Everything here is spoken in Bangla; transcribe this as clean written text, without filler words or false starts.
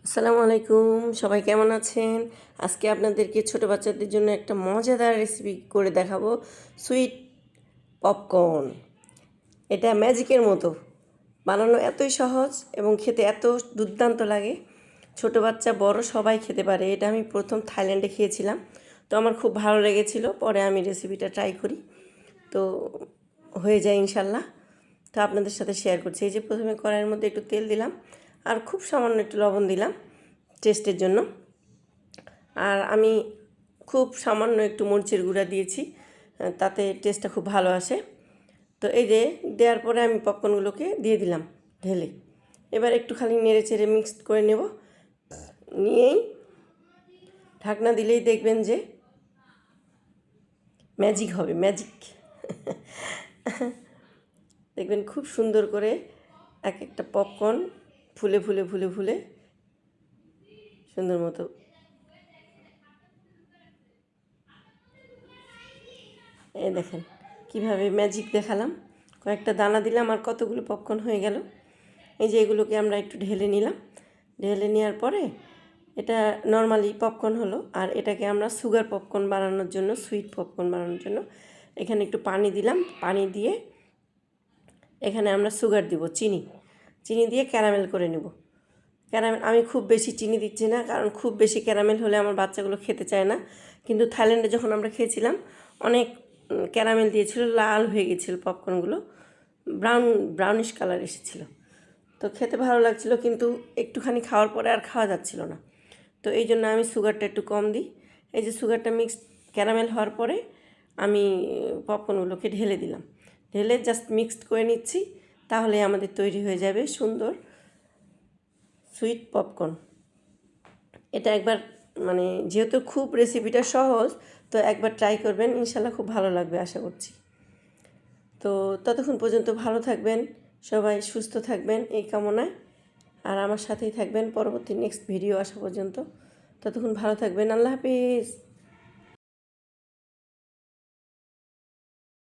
আসসালামু আলাইকুম, সবাই কেমন আছেন? আজকে আপনাদেরকে ছোট বাচ্চাদের জন্য একটা মজাদার রেসিপি করে দেখাবো, সুইট পপকর্ন। এটা ম্যাজিকের মতো বানানো, এতই সহজ এবং খেতে এত দুর্দান্ত লাগে। ছোট বাচ্চা বড় সবাই খেতে পারে। এটা আমি প্রথম থাইল্যান্ডে খেয়েছিলাম, তো আমার খুব ভালো লেগেছিল। পরে আমি রেসিপিটা ট্রাই করি, তো হয়ে যায় ইনশাল্লাহ। তো আপনাদের সাথে শেয়ার করছি। এই যে প্রথমে কড়াইয়ের মধ্যে একটু তেল দিলাম আর খুব সামান্য একটু লবণ দিলাম টেস্টের জন্য। আর আমি খুব সামান্য একটু মরিচের গুঁড়া দিয়েছি, তাতে টেস্টটা খুব ভালো আসে। তো এই যে দেওয়ার পরে আমি পপকর্নগুলোকে দিয়ে দিলাম ঢেলে। এবার একটু খালি নেড়ে চেড়ে মিক্সড করে নেব। নিয়েই ঢাকনা দিলেই দেখবেন যে ম্যাজিক হবে, ম্যাজিক। দেখবেন খুব সুন্দর করে এক একটা পপকর্ন ফুলে ফুলে ফুলে ফুলে সুন্দর মতো। এই দেখেন কিভাবে ম্যাজিক দেখালাম, কয়েকটা দানা দিলাম আর কতগুলো পপকর্ন হয়ে গেল। এই যে এগুলোকে আমরা একটু ঢেলে নিলাম। ঢেলে নেওয়ার পরে এটা নর্মালি পপকর্ন হলো, আর এটাকে আমরা সুগার পপকর্ন বানানোর জন্য, সুইট পপকর্ন বানানোর জন্য এখানে একটু পানি দিলাম। পানি দিয়ে এখানে আমরা সুগার দিব, চিনি। চিনি দিয়ে ক্যারামেল করে নেব। ক্যারামেল আমি খুব বেশি চিনি দিচ্ছি না, কারণ খুব বেশি ক্যারামেল হলে আমার বাচ্চাগুলো খেতে চায় না। কিন্তু থাইল্যান্ডে যখন আমরা খেয়েছিলাম অনেক ক্যারামেল দিয়েছিল, লাল হয়ে গেছিলো পপকর্নগুলো, ব্রাউনিশ কালার এসেছিল। তো খেতে ভালো লাগছিল, কিন্তু একটুখানি খাওয়ার পরে আর খাওয়া যাচ্ছিল না। তো এই জন্য আমি সুগারটা একটু কম দিই। এই যে সুগারটা মিক্সড ক্যারামেল হওয়ার পরে আমি পপকর্নগুলোকে ঢেলে দিলাম। ঢেলে জাস্ট মিক্সড করে নিচ্ছি, তাহলে আমাদের তৈরি হয়ে যাবে সুন্দর সুইট পপকর্ন। এটা একবার যেহেতু খুব রেসিপিটা সহজ, তো একবার ট্রাই করবেন, ইনশাল্লাহ খুব ভালো লাগবে আশা করছি। তো ততক্ষণ পর্যন্ত ভালো থাকবেন, সবাই সুস্থ থাকবেন এই কামনায়। আর আমার সাথেই থাকবেন পরবর্তী নেক্সট ভিডিও আসা পর্যন্ত। ততক্ষণ ভালো থাকবেন। আল্লাহ হাফিজ।